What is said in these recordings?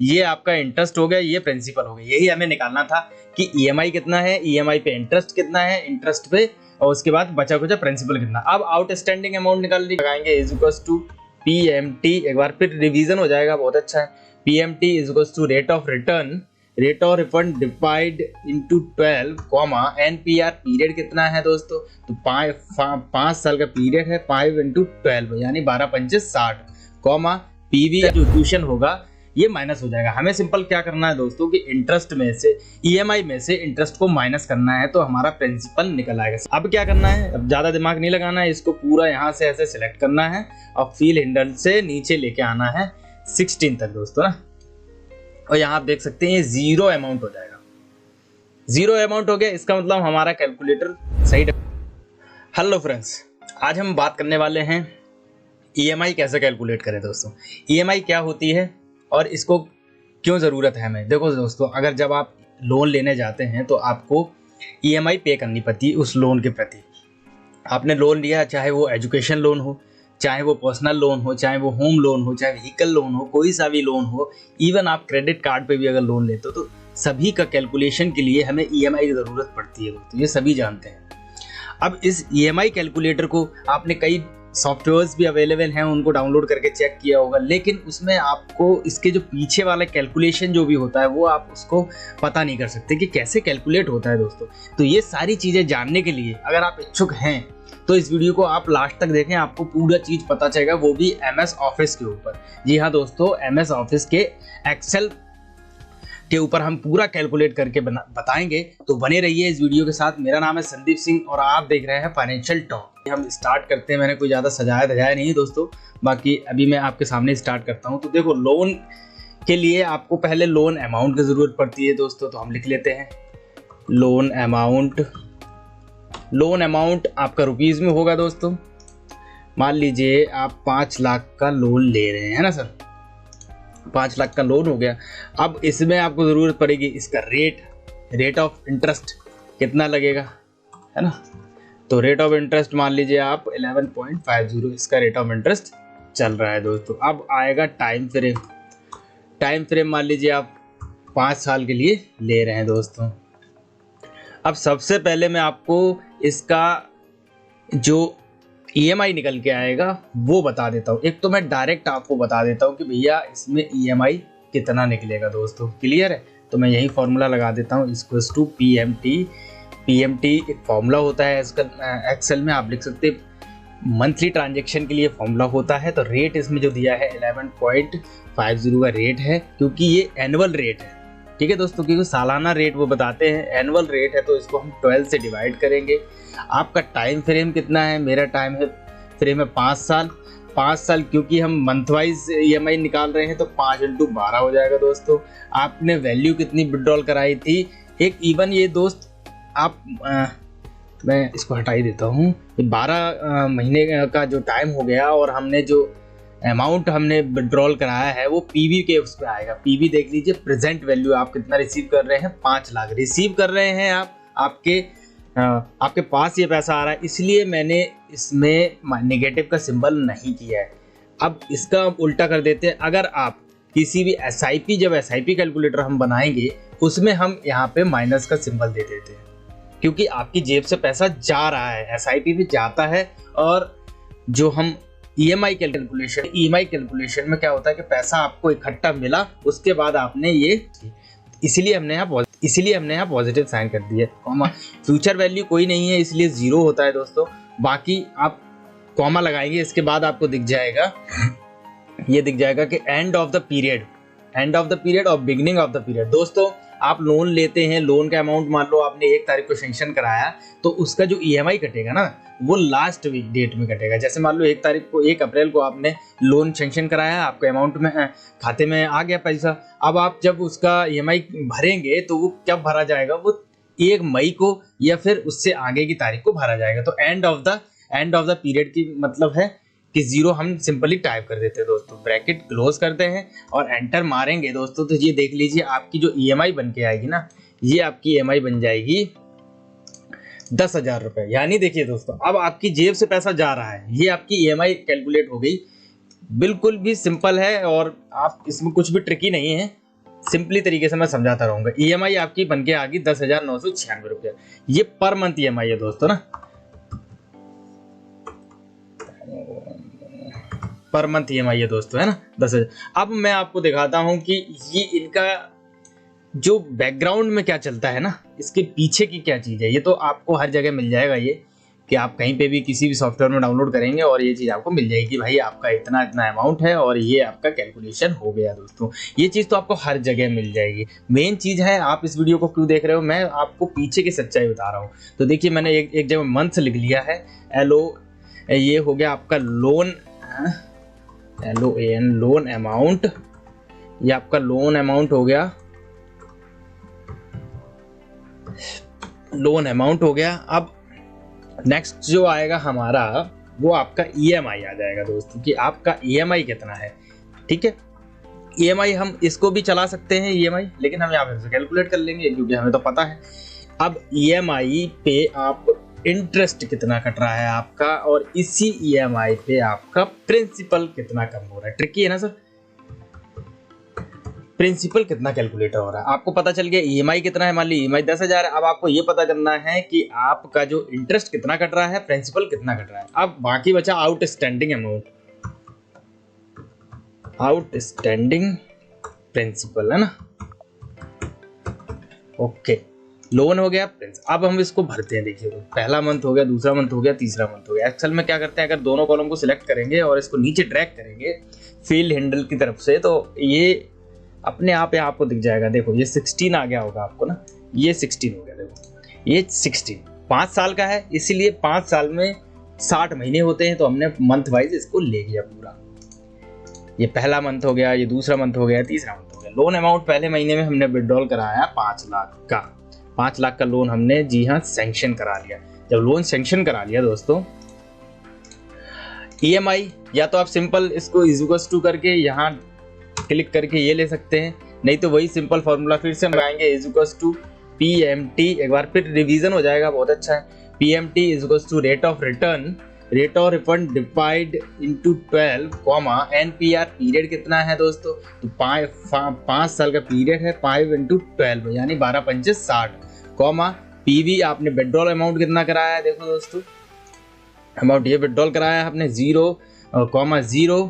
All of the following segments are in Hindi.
ये आपका इंटरेस्ट हो गया, ये प्रिंसिपल हो गया। यही हमें निकालना था कि ईएमआई कितना है, ईएमआई पे इंटरेस्ट कितना है, इंटरेस्ट पे और उसके बाद बचा कुचा प्रिंसिपल कितना। अब आउटस्टैंडिंग अमाउंट निकालने लगाएंगे इज इक्वल्स टू पीएमटी, एक बार फिर रिवीजन हो जाएगा, बहुत अच्छा है। PMT is equals to rate of refund divide into 12 comma NPR, period कितना है दोस्तों, तो 5 साल का पीरियड है, 5 इंटू 12 यानी 12 पंचे 60 कॉमा पीवी का जो ट्यूशन होगा ये माइनस हो जाएगा। हमें सिंपल क्या करना है दोस्तों कि इंटरेस्ट में से, ईएमआई में से इंटरेस्ट को माइनस करना है तो हमारा प्रिंसिपल निकल आएगा। अब क्या करना है, अब ज्यादा दिमाग नहीं लगाना है, इसको पूरा यहाँ से ऐसे सिलेक्ट करना है और फील हैंडल से नीचे लेके आना है 16 तक दोस्तों ना, और यहाँ आप देख सकते हैं ये 0 अमाउंट हो जाएगा। 0 अमाउंट हो गया, इसका मतलब हमारा कैलकुलेटर सही। हेलो फ्रेंड्स, आज हम बात करने वाले हैं ईएमआई कैसे कैलकुलेट करें दोस्तों। ईएमआई क्या होती है और इसको क्यों ज़रूरत है हमें। देखो दोस्तों, अगर जब आप लोन लेने जाते हैं तो आपको ईएमआई पे करनी पड़ती है उस लोन के प्रति। आपने लोन लिया, चाहे वो एजुकेशन लोन हो, चाहे वो पर्सनल लोन हो, चाहे वो होम लोन हो, चाहे व्हीकल लोन हो, कोई सा भी लोन हो, इवन आप क्रेडिट कार्ड पे भी अगर लोन लेते हो तो सभी का कैलकुलेशन के लिए हमें ईएमआई की ज़रूरत पड़ती है दोस्तों, ये सभी जानते हैं। अब इस ईएमआई कैलकुलेटर को आपने कई सॉफ्टवेयर्स भी अवेलेबल हैं, उनको डाउनलोड करके चेक किया होगा, लेकिन उसमें आपको इसके जो पीछे वाला कैलकुलेशन जो भी होता है वो आप उसको पता नहीं कर सकते कि कैसे कैलकुलेट होता है दोस्तों। तो ये सारी चीज़ें जानने के लिए अगर आप इच्छुक हैं तो इस वीडियो को आप लास्ट तक देखें, आपको पूरा चीज़ पता चलेगा, वो भी एमएस ऑफिस के ऊपर। जी हाँ दोस्तों, एमएस ऑफिस के एक्सेल के ऊपर हम पूरा कैलकुलेट करके बताएंगे, तो बने रहिए इस वीडियो के साथ। मेरा नाम है संदीप सिंह और आप देख रहे हैं फाइनेंशियल टॉक। हम स्टार्ट करते हैं, मैंने कोई ज़्यादा सजाया धजाया नहीं दोस्तों, बाकी अभी मैं आपके सामने स्टार्ट करता हूं। तो देखो, लोन के लिए आपको पहले लोन अमाउंट की ज़रूरत पड़ती है दोस्तों, तो हम लिख लेते हैं लोन अमाउंट। लोन अमाउंट आपका रुपीज़ में होगा दोस्तों। मान लीजिए आप 5 लाख का लोन ले रहे हैं ना सर, 5 लाख का लोन हो गया। अब इसमें आपको ज़रूरत पड़ेगी इसका रेट ऑफ इंटरेस्ट कितना लगेगा, है ना। तो रेट ऑफ इंटरेस्ट मान लीजिए आप 11.50 इसका रेट ऑफ इंटरेस्ट चल रहा है दोस्तों। अब आएगा टाइम फ्रेम मान लीजिए आप 5 साल के लिए ले रहे हैं दोस्तों। अब सबसे पहले मैं आपको इसका जो ईएमआई निकल के आएगा वो बता देता हूँ। एक तो मैं डायरेक्ट आपको बता देता हूँ कि भैया इसमें ईएमआई कितना निकलेगा दोस्तों, क्लियर है। तो मैं यही फॉर्मूला लगा देता हूँ, इक्वल्स टू पीएमटी एक फॉर्मूला होता है एक्सेल में, आप लिख सकते हैं मंथली ट्रांजेक्शन के लिए फॉर्मूला होता है। तो रेट इसमें जो दिया है 11.50 का रेट है, क्योंकि ये एनुअल रेट है, ठीक है दोस्तों, क्योंकि सालाना रेट वो बताते हैं, एनुअल रेट है, तो इसको हम 12 से डिवाइड करेंगे। आपका टाइम फ्रेम कितना है, मेरा टाइम फ्रेम है 5 साल, क्योंकि हम मंथ वाइज ईएमआई निकाल रहे हैं तो 5 इंटू 12 हो जाएगा दोस्तों। आपने वैल्यू कितनी विड्रॉल कराई थी, एक इवन ये दोस्त आप मैं इसको हटा ही देता हूँ, 12 महीने का जो टाइम हो गया और हमने जो अमाउंट हमने विड्रॉल कराया है वो पीवी के उस पर आएगा। पीवी देख लीजिए, प्रेजेंट वैल्यू आप कितना रिसीव कर रहे हैं, 5 लाख रिसीव कर रहे हैं आप, आपके पास ये पैसा आ रहा है, इसलिए मैंने इसमें नेगेटिव का सिंबल नहीं किया है। अब इसका उल्टा कर देते हैं, अगर आप किसी भी एसआईपी, जब एसआईपी कैलकुलेटर हम बनाएंगे उसमें हम यहाँ पे माइनस का सिंबल दे देते हैं, क्योंकि आपकी जेब से पैसा जा रहा है, एसआईपी में जाता है। और जो हम ईएमआई कैलकुलेशन में क्या होता है कि पैसा आपको इकट्ठा मिला, उसके बाद आपने ये, इसीलिए हमने यहाँ पॉजिटिव साइन कर दिया। कॉमा फ्यूचर वैल्यू कोई नहीं है इसलिए 0 होता है दोस्तों। बाकी आप कॉमा लगाएंगे, इसके बाद आपको दिख जाएगा कि एंड ऑफ द पीरियड और बिगिनिंग ऑफ द पीरियड। दोस्तों, आप लोन लेते हैं, लोन का अमाउंट मान लो आपने 1 तारीख को सेंक्शन कराया, तो उसका जो ईएमआई कटेगा ना वो लास्ट वीक डेट में कटेगा। जैसे मान लो 1 अप्रैल को आपने लोन सेंक्शन कराया, आपके अमाउंट में खाते में आ गया पैसा। अब आप जब उसका ईएमआई भरेंगे तो वो कब भरा जाएगा, वो 1 मई को या फिर उससे आगे की तारीख को भरा जाएगा। तो एंड ऑफ द पीरियड की मतलब है कि 0 हम सिंपली टाइप कर देते हैं दोस्तों, ब्रैकेट क्लोज करते हैं और एंटर मारेंगे दोस्तों। तो ये देख लीजिए आपकी जो ईएमआई बन के आएगी ना, ये आपकी ईएमआई बन जाएगी 10,000 रुपये। यानी देखिए दोस्तों, अब आपकी जेब से पैसा जा रहा है, ये आपकी ईएमआई कैलकुलेट हो गई। बिल्कुल भी सिंपल है और आप इसमें कुछ भी ट्रिकी नहीं है। सिंपली तरीके से मैं समझाता रहूंगा। ईएमआई आपकी बनके आ गई 10,996 रुपया, ये पर मंथ ईएमआई है दोस्तों ना, पर मंथ ईएमआई है दोस्तों, है ना 10,000। अब मैं आपको दिखाता हूं कि ये इनका जो बैकग्राउंड में क्या चलता है ना, इसके पीछे की क्या चीज है, ये तो आपको हर जगह मिल जाएगा। ये कि आप कहीं पे भी किसी भी सॉफ्टवेयर में डाउनलोड करेंगे और ये चीज़ आपको मिल जाएगी, भाई आपका इतना इतना अमाउंट है और ये आपका कैलकुलेशन हो गया दोस्तों। ये चीज़ तो आपको हर जगह मिल जाएगी। मेन चीज़ है आप इस वीडियो को क्यों देख रहे हो, मैं आपको पीछे की सच्चाई बता रहा हूँ। तो देखिए मैंने एक जगह मंथ लिख लिया है, ये हो गया आपका लोन, LOAN लोन अमाउंट, ये आपका लोन अमाउंट हो गया, लोन अमाउंट हो गया। अब नेक्स्ट जो आएगा हमारा वो आपका ईएमआई आ जाएगा दोस्तों, कि आपका ईएमआई कितना है। ठीक है, ईएमआई हम इसको भी चला सकते हैं ईएमआई, लेकिन हम यहाँ पे कैलकुलेट कर लेंगे क्योंकि हमें तो पता है। अब ईएमआई पे आप इंटरेस्ट कितना कट रहा है आपका, और इसी ईएमआई पे आपका प्रिंसिपल कितना कम हो रहा है। ट्रिकी है ना सर, प्रिंसिपल कितना कैलकुलेट हो रहा है आपको पता चल गया। ईएमआई कितना है, मान ली ईएमआई 10,000 है। अब आपको ये पता करना है कि आपका जो इंटरेस्ट कितना कट रहा है, प्रिंसिपल कितना कट रहा है। अब बाकी बचा आउटस्टैंडिंग अमाउंट, आउटस्टैंडिंग प्रिंसिपल, है ना। ओके, लोन हो गया, अब हम इसको भरते हैं। देखिए पहला मंथ हो गया, दूसरा मंथ हो गया, तीसरा मंथ हो गया। एक्सेल में क्या करते हैं, अगर दोनों कॉलम को सिलेक्ट करेंगे और इसको नीचे ड्रैग करेंगे फील्ड हैंडल की तरफ से, तो ये अपने आप यहाँ आपको दिख जाएगा। देखो ये 16 आ गया होगा आपको ना, ये 16 हो गया। देखो ये 16 5 साल का है, इसीलिए 5 साल में 60 महीने होते हैं, तो हमने मंथ वाइज इसको ले लिया पूरा। ये पहला मंथ हो गया, ये दूसरा मंथ हो गया, तीसरा मंथ हो गया। लोन अमाउंट पहले महीने में हमने विड्रॉल कराया 5 लाख का, 5 लाख का लोन हमने जी हाँ सैंक्शन करा लिया। जब लोन सैंक्शन करा लिया दोस्तों, ईएमआई या तो आप सिंपल इसको इक्वल्स टू करके यहाँ क्लिक करके ये ले सकते हैं, नहीं तो वही सिंपल फॉर्मूला फिर से हम लगाएंगे इक्वल्स टू PMT। एक बार फिर रिवीजन हो जाएगा, बहुत अच्छा है। PMT equals to rate of return, rate of refund divide into 12 comma NPR period कितना है दोस्तों, तो 5 साल का पीरियड है, 5 × 12 यानी 12 × 5 = 60 कॉमा PV आपने विड्रॉल अमाउंट कितना कराया है। देखो दोस्तों अमाउंट ये विड्रॉल कराया है आपने 0,0।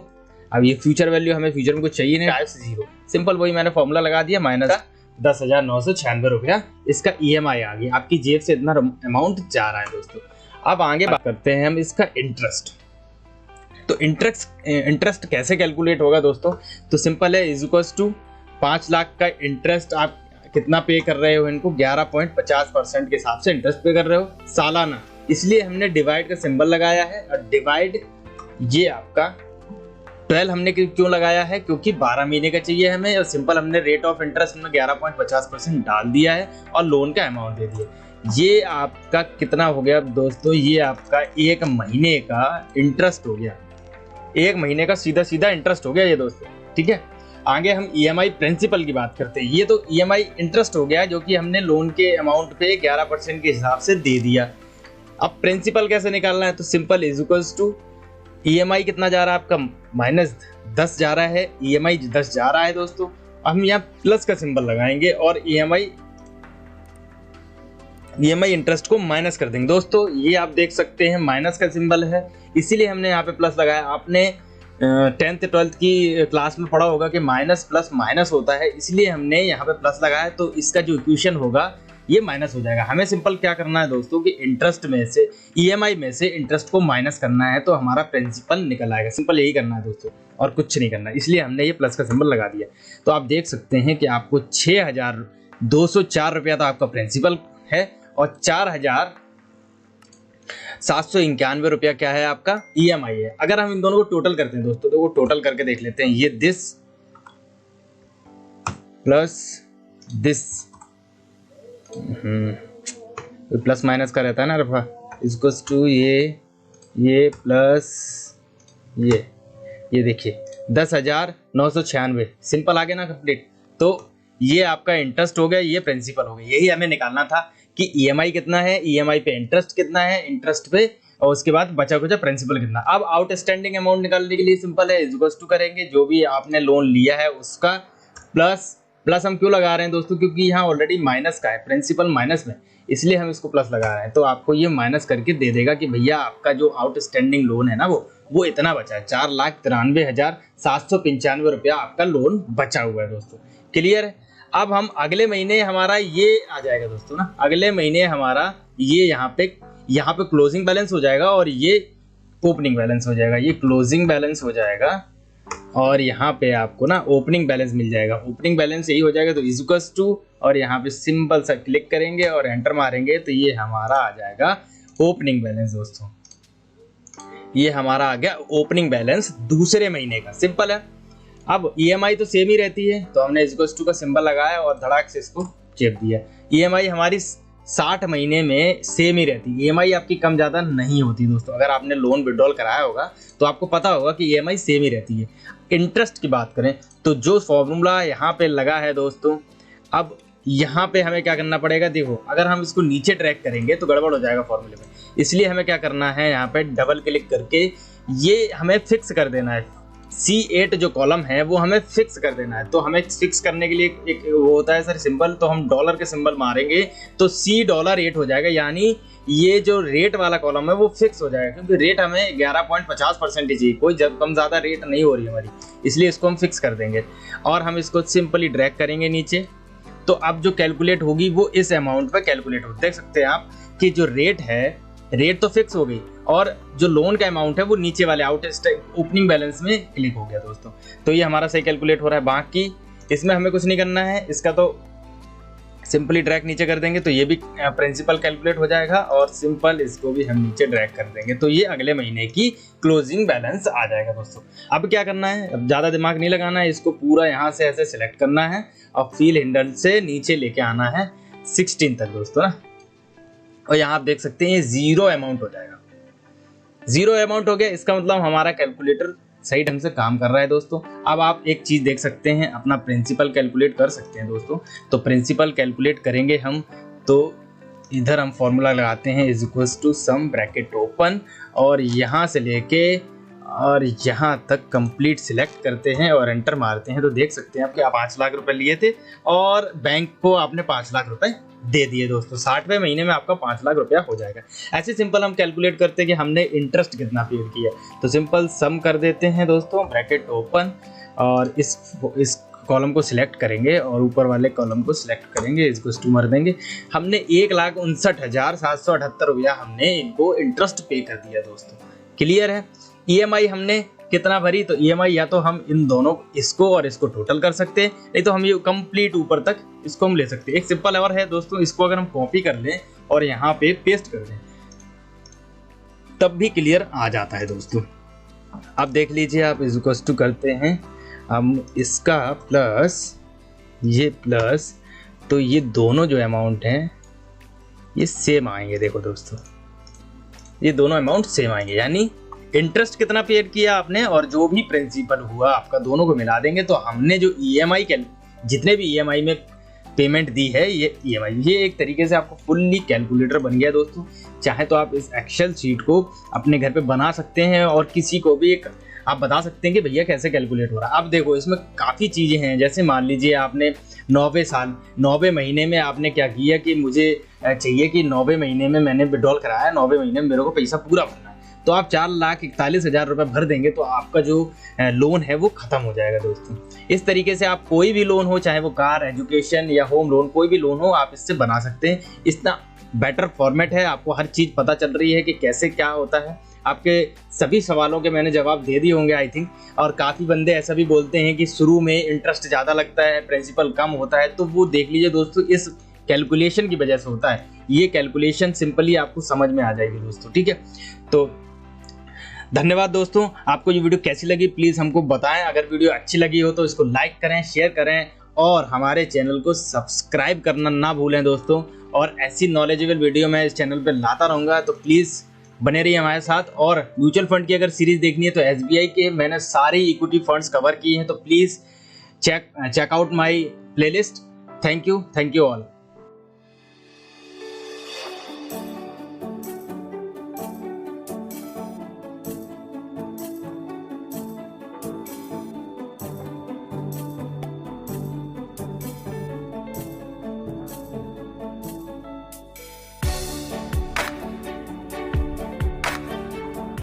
अब ये फ्यूचर वैल्यू हमें फ्यूचर में कुछ चाहिए नहीं, 0 सिंपल वही मैंने फॉर्मूला लगा दिया, माइनस 10,996 रुपया इसका ईएमआई आ गई। आपकी जेब से इतना अमाउंट जा रहा है दोस्तों। अब आगे बात करते हैं हम इसका इंटरेस्ट। तो इंटरेस्ट कैसे कैलकुलेट होगा दोस्तों, तो सिंपल है इक्वल्स टू 5 लाख का इंटरेस्ट आप कितना पे कर रहे हो, इनको 11.50% के हिसाब से इंटरेस्ट पे कर रहे हो सालाना, इसलिए हमने डिवाइड का सिंबल लगाया है। और डिवाइड ये आपका 12 हमने क्यों लगाया है, क्योंकि 12 महीने का चाहिए हमें, और सिंपल हमने रेट ऑफ इंटरेस्ट में 11.50% डाल दिया है और लोन का अमाउंट दे दिया। ये आपका कितना हो गया दोस्तों, ये आपका 1 महीने का इंटरेस्ट हो गया, 1 महीने का सीधा सीधा इंटरेस्ट हो गया ये दोस्तों। ठीक है, आगे हम ईएमआई प्रिंसिपल की बात करते हैं। ये तो ईएमआई इंटरेस्ट हो गया जो कि हमने लोन के अमाउंट पे 11% के हिसाब से दे दिया। अब प्रिंसिपल कैसे निकालना है, तो सिंपल इक्वल्स टू ईएमआई कितना जा रहा है आपका, -10 जा रहा है, ईएमआई 10 जा रहा है दोस्तों। हम यहाँ प्लस का सिंबल लगाएंगे और ईएमआई इंटरेस्ट को माइनस कर देंगे दोस्तों। ये आप देख सकते हैं माइनस का सिंबल है, इसीलिए हमने यहाँ पे प्लस लगाया। आपने 10th 12th की क्लास में पढ़ा होगा कि माइनस प्लस माइनस होता है, इसलिए हमने यहाँ पे प्लस लगाया, तो इसका जो इक्वेशन होगा ये माइनस हो जाएगा। हमें सिंपल क्या करना है दोस्तों कि इंटरेस्ट में से ईएमआई में से इंटरेस्ट को माइनस करना है, तो हमारा प्रिंसिपल निकल आएगा। सिंपल यही करना है दोस्तों और कुछ नहीं करना, इसलिए हमने ये प्लस का सिंबल लगा दिया। तो आप देख सकते हैं कि आपको 6,204 रुपया तो आपका प्रिंसिपल है और 4,791 रुपया क्या है आपका ईएमआई है। अगर हम इन दोनों को टोटल करते हैं दोस्तों, तो वो टोटल करके देख लेते हैं। ये this plus this, plus minus का रहता है ना रफा, इक्वल्स टू ये प्लस ये देखिए 10,996 सिंपल आ गया ना कंप्लीट। तो ये आपका इंटरेस्ट हो गया, ये प्रिंसिपल हो गया। यही हमें निकालना था कि ईएमआई कितना है, ईएमआई पे इंटरेस्ट कितना है, इंटरेस्ट पे और उसके बाद बचा कुचा प्रिंसिपल कितना। अब आउटस्टैंडिंग अमाउंट निकालने के लिए सिंपल है इक्वल्स टू करेंगे जो भी आपने लोन लिया है उसका प्लस प्लस हम क्यों लगा रहे हैं दोस्तों, क्योंकि यहाँ ऑलरेडी माइनस का है, प्रिंसिपल माइनस में, इसलिए हम इसको प्लस लगा रहे हैं। तो आपको ये माइनस करके दे देगा कि भैया आपका जो आउटस्टैंडिंग लोन है ना वो इतना बचा है, 4,93,795 रुपया आपका लोन बचा हुआ है दोस्तों। क्लियर है। अब हम अगले महीने हमारा ये आ जाएगा दोस्तों ना, अगले महीने हमारा ये यहाँ पे क्लोजिंग बैलेंस हो जाएगा और ये ओपनिंग बैलेंस हो जाएगा। ये क्लोजिंग बैलेंस हो जाएगा और यहाँ पे आपको ना ओपनिंग बैलेंस मिल जाएगा। ओपनिंग बैलेंस यही हो जाएगा, तो इक्वल्स टू और यहाँ पे सिंपल सा क्लिक करेंगे और एंटर मारेंगे तो ये हमारा आ जाएगा ओपनिंग बैलेंस दोस्तों। ये हमारा आ गया ओपनिंग बैलेंस दूसरे महीने का। सिंपल है। अब ईएमआई तो सेम ही रहती है, तो हमने इक्वल्स टू का सिंबल लगाया और धड़ाक से इसको चेप दिया। ईएमआई हमारी 60 महीने में सेम ही रहती है। ईएमआई आपकी कम ज़्यादा नहीं होती दोस्तों। अगर आपने लोन विड्रॉल कराया होगा तो आपको पता होगा कि ईएमआई सेम ही रहती है। इंटरेस्ट की बात करें तो जो फॉर्मूला यहाँ पे लगा है दोस्तों, अब यहाँ पे हमें क्या करना पड़ेगा, देखो अगर हम इसको नीचे ट्रैक करेंगे तो गड़बड़ हो जाएगा फॉर्मूले में। इसलिए हमें क्या करना है, यहाँ पे डबल क्लिक करके ये हमें फिक्स कर देना है। C8 जो कॉलम है वो हमें फिक्स कर देना है। तो हमें फिक्स करने के लिए एक वो होता है सर सिंबल, तो हम डॉलर के सिंबल मारेंगे तो $8 हो जाएगा, यानी ये जो रेट वाला कॉलम है वो फिक्स हो जाएगा, क्योंकि रेट हमें 11.50% ही चाहिए, कोई जब कम ज़्यादा रेट नहीं हो रही हमारी, इसलिए इसको हम फिक्स कर देंगे। और हम इसको सिंपली ड्रैग करेंगे नीचे, तो अब जो कैलकुलेट होगी वो इस अमाउंट पे कैलकुलेट होगी। देख सकते हैं आप कि जो रेट है, रेट तो फिक्स हो गई और जो लोन का अमाउंट है वो नीचे वाले ओपनिंग बैलेंस में क्लिक हो गया दोस्तों। तो ये हमारा सही कैलकुलेट हो रहा है। बाकी इसमें हमें कुछ नहीं करना है, इसका तो सिंपली ड्रैग नीचे कर देंगे तो ये भी प्रिंसिपल कैलकुलेट हो जाएगा और सिंपल इसको भी हम नीचे ड्रैग कर देंगे तो ये अगले महीने की क्लोजिंग बैलेंस आ जाएगा दोस्तों। अब क्या करना है, अब ज़्यादा दिमाग नहीं लगाना है, इसको पूरा यहाँ से ऐसे सिलेक्ट करना है और फील हैंडल से नीचे लेके आना है 16 तक दोस्तों ना। और यहाँ आप देख सकते हैं ये 0 अमाउंट हो जाएगा। 0 अमाउंट हो गया, इसका मतलब हमारा कैलकुलेटर सही ढंग से काम कर रहा है दोस्तों। अब आप एक चीज़ देख सकते हैं, अपना प्रिंसिपल कैलकुलेट कर सकते हैं दोस्तों। तो प्रिंसिपल कैलकुलेट करेंगे हम, तो इधर हम फॉर्मूला लगाते हैं is equals to sum bracket open और यहाँ से लेके और यहाँ तक कंप्लीट सिलेक्ट करते हैं और एंटर मारते हैं। तो देख सकते हैं आप कि आप 5 लाख रुपए लिए थे और बैंक को आपने 5 लाख रुपए दे दिए दोस्तों। 60वें महीने में आपका 5 लाख रुपया हो जाएगा। ऐसे सिंपल हम कैलकुलेट करते हैं कि हमने इंटरेस्ट कितना पेड किया, तो सिंपल सम कर देते हैं दोस्तों, ब्रैकेट ओपन और इस कॉलम को सिलेक्ट करेंगे और ऊपर वाले कॉलम को सिलेक्ट करेंगे, इसको टू मार देंगे। हमने 1,59,778 रुपया हमने इनको इंटरेस्ट पे कर दिया दोस्तों। क्लियर है। ईएमआई हमने कितना भरी, तो ईएमआई या तो हम इन दोनों इसको और इसको टोटल कर सकते हैं, नहीं तो हम ये कंप्लीट ऊपर तक इसको हम ले सकते हैं। एक सिंपल और है दोस्तों, इसको अगर हम कॉपी कर लें और यहाँ पे पेस्ट कर दें तब भी क्लियर आ जाता है दोस्तों। अब देख लीजिए आप इक्वल्स टू करते हैं हम इसका प्लस ये प्लस, तो ये दोनों जो अमाउंट हैं ये सेम आएंगे। देखो दोस्तों ये दोनों अमाउंट सेम आएंगे, यानी इंटरेस्ट कितना पेड किया आपने और जो भी प्रिंसिपल हुआ आपका, दोनों को मिला देंगे तो हमने जो ईएमआई के जितने भी ईएमआई में पेमेंट दी है ये ईएमआई, ये एक तरीके से आपको फुल्ली कैलकुलेटर बन गया दोस्तों। चाहे तो आप इस एक्सेल शीट को अपने घर पे बना सकते हैं और किसी को भी एक आप बता सकते हैं कि भैया कैसे कैलकुलेट हो रहा है। अब देखो इसमें काफ़ी चीज़ें हैं, जैसे मान लीजिए आपने 90 महीने में आपने क्या किया कि मुझे चाहिए कि 90 महीने में मैंने विड्रॉल कराया, 90 महीने में मेरे को पैसा पूरा भरना है, तो आप 4,41,000 रुपये भर देंगे तो आपका जो लोन है वो ख़त्म हो जाएगा दोस्तों। इस तरीके से आप कोई भी लोन हो, चाहे वो कार, एजुकेशन या होम लोन, कोई भी लोन हो, आप इससे बना सकते हैं। इतना बेटर फॉर्मेट है, आपको हर चीज़ पता चल रही है कि कैसे क्या होता है। आपके सभी सवालों के मैंने जवाब दे दिए होंगे आई थिंक। और काफ़ी बंदे ऐसा भी बोलते हैं कि शुरू में इंटरेस्ट ज़्यादा लगता है, प्रिंसिपल कम होता है, तो वो देख लीजिए दोस्तों, इस कैलकुलेशन की वजह से होता है। ये कैलकुलेशन सिंपली आपको समझ में आ जाएगी दोस्तों, ठीक है। तो धन्यवाद दोस्तों। आपको ये वीडियो कैसी लगी प्लीज़ हमको बताएं। अगर वीडियो अच्छी लगी हो तो इसको लाइक करें, शेयर करें और हमारे चैनल को सब्सक्राइब करना ना भूलें दोस्तों। और ऐसी नॉलेजेबल वीडियो मैं इस चैनल पे लाता रहूँगा, तो प्लीज़ बने रहिए हमारे साथ। और म्यूचुअल फंड की अगर सीरीज़ देखनी है तो SBI के मैंने सारे इक्विटी फंड्स कवर किए हैं, तो please check out my playlist. Thank you all.